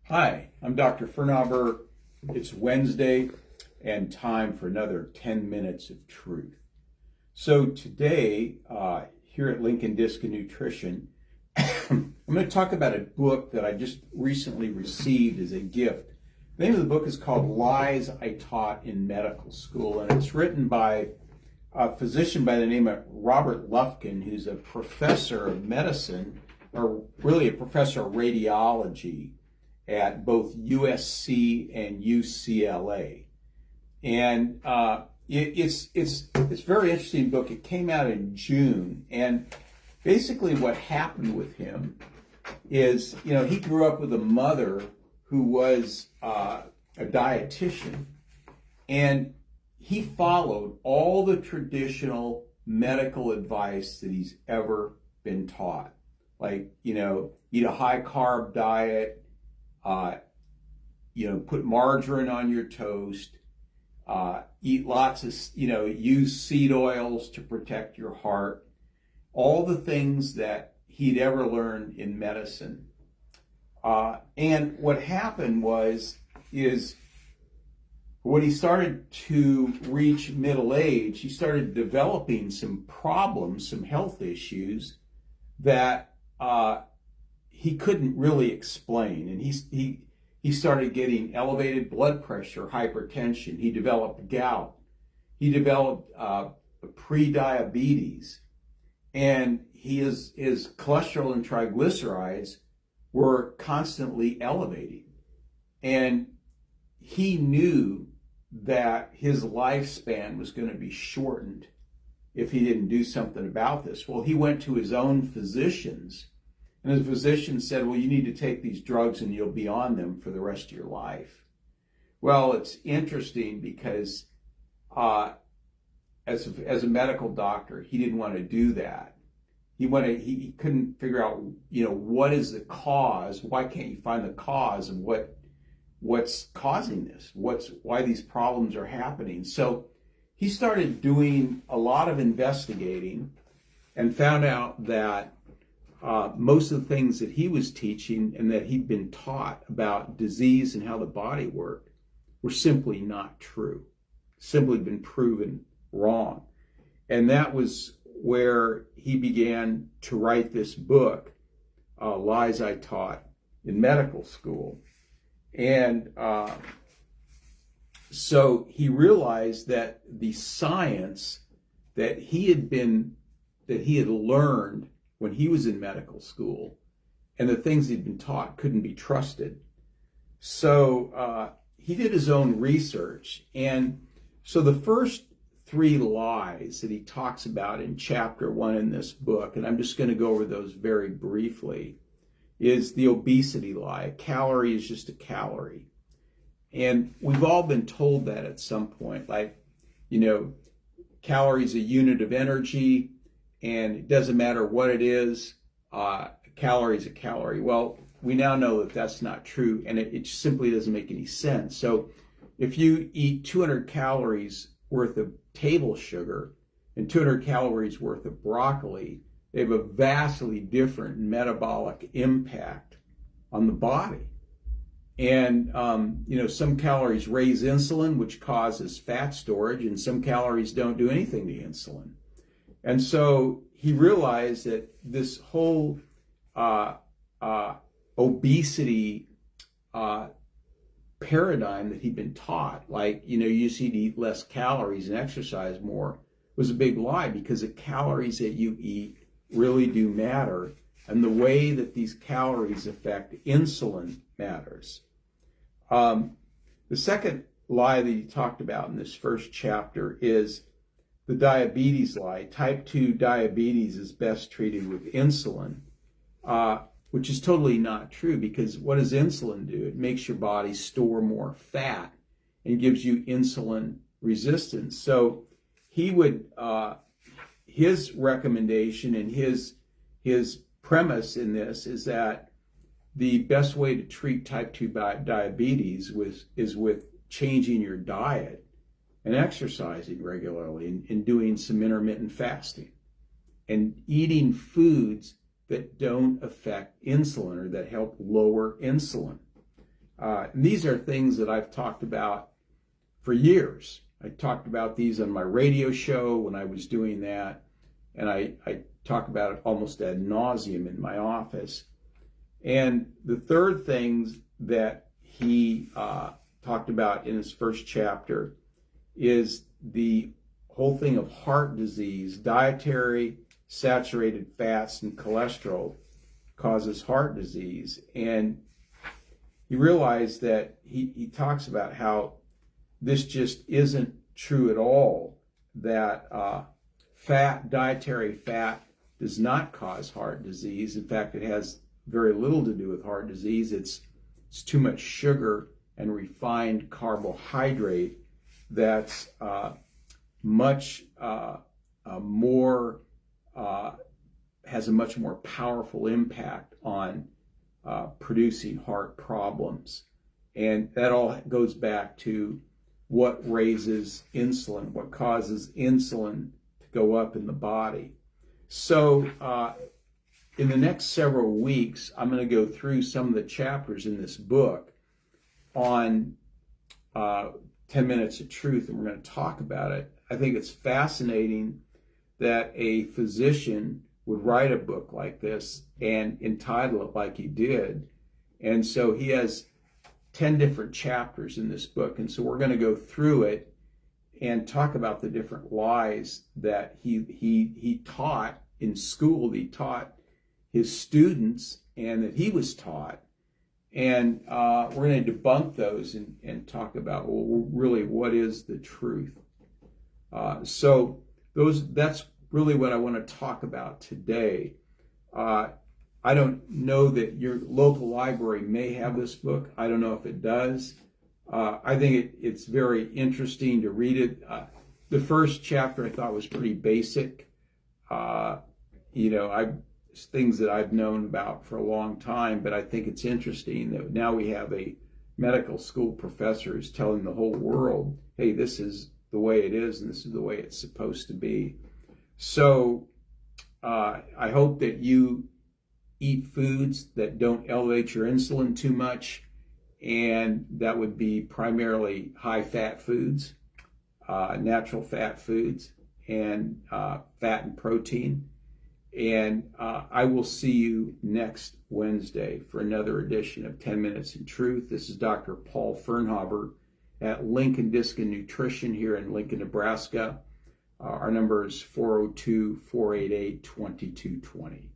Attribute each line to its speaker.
Speaker 1: Hi, I'm Dr. Firnhaber. It's Wednesday and time for another 10 minutes of truth. So today, here at Lincoln Disc and Nutrition, I'm going to talk about a book that I just recently received as a gift. The name of the book is called Lies I Taught in Medical School, and it's written by a physician by the name of Robert Lufkin, who's a professor of medicine, or really a professor of radiology at both USC and UCLA. And it's a very interesting book. It came out in June, and basically what happened with him is, he grew up with a mother who was a dietitian, and he followed all the traditional medical advice that he's ever been taught. Like, eat a high carb diet, put margarine on your toast, eat lots of, use seed oils to protect your heart, all the things that he'd ever learned in medicine. And what happened is when he started to reach middle age, he started developing some problems, some health issues that he couldn't really explain. And he started getting elevated blood pressure, hypertension. He developed gout. He developed pre-diabetes. And his cholesterol and triglycerides were constantly elevating. And he knew that his lifespan was going to be shortened if he didn't do something about this. Well, he went to his own physicians, and his physician said, well, you need to take these drugs and you'll be on them for the rest of your life. Well, it's interesting because as a medical doctor, he didn't want to do that. He couldn't figure out, what is the cause? Why can't you find the cause of what's causing this? Why these problems are happening? So he started doing a lot of investigating and found out that most of the things that he was teaching and that he'd been taught about disease and how the body worked were simply not true, simply been proven wrong. And that was where he began to write this book, Lies I Taught in Medical School. And so he realized that the science that he had learned when he was in medical school and the things he'd been taught couldn't be trusted. So he did his own research. And so the first 3 lies that he talks about in chapter 1 in this book, and I'm just going to go over those very briefly, is the obesity lie. A calorie is just a calorie. And we've all been told that at some point, like, calorie is a unit of energy, and it doesn't matter what it is, a calorie is a calorie. Well, we now know that that's not true, and it simply doesn't make any sense. So if you eat 200 calories worth of table sugar and 200 calories worth of broccoli, they have a vastly different metabolic impact on the body. And, some calories raise insulin, which causes fat storage, and some calories don't do anything to insulin. And so he realized that this whole obesity paradigm that he'd been taught, like, you just need to eat less calories and exercise more, was a big lie, because the calories that you eat really do matter, and the way that these calories affect insulin matters. The second lie that he talked about in this first chapter is the diabetes lie. Type 2 diabetes is best treated with insulin, which is totally not true, because what does insulin do? It makes your body store more fat and gives you insulin resistance. So he would, his recommendation and his premise in this is that the best way to treat type 2 diabetes is with changing your diet and exercising regularly and doing some intermittent fasting and eating foods that don't affect insulin or that help lower insulin. And these are things that I've talked about for years. I talked about these on my radio show when I was doing that, and I talk about it almost ad nauseum in my office. And the third thing that he talked about in his first chapter is the whole thing of heart disease. Dietary saturated fats and cholesterol causes heart disease. And he realized that he talks about how this just isn't true at all, that dietary fat does not cause heart disease. In fact, it has very little to do with heart disease. It's too much sugar and refined carbohydrate that's much more has a much more powerful impact on producing heart problems. And that all goes back to what raises insulin, what causes insulin to go up in the body. So in the next several weeks, I'm going to go through some of the chapters in this book on 10 Minutes of Truth, and we're going to talk about it. I think it's fascinating that a physician would write a book like this and entitle it like he did. And so he has 10 different chapters in this book. And so we're going to go through it and talk about the different lies that he taught in school, that he taught his students, and that he was taught. And we're going to debunk those and talk about, well, really, what is the truth? So that's really what I want to talk about today. I don't know that your local library may have this book. I don't know if it does. I think it's very interesting to read it. The first chapter I thought was pretty basic. Things that I've known about for a long time, but I think it's interesting that now we have a medical school professor who's telling the whole world, hey, this is the way it is and this is the way it's supposed to be. So I hope that you eat foods that don't elevate your insulin too much, and that would be primarily high-fat foods, natural fat foods, and fat and protein. And I will see you next Wednesday for another edition of 10 Minutes in Truth. This is Dr. Paul Firnhaber at Lincoln Disc and Nutrition here in Lincoln, Nebraska. Our number is 402-488-2220.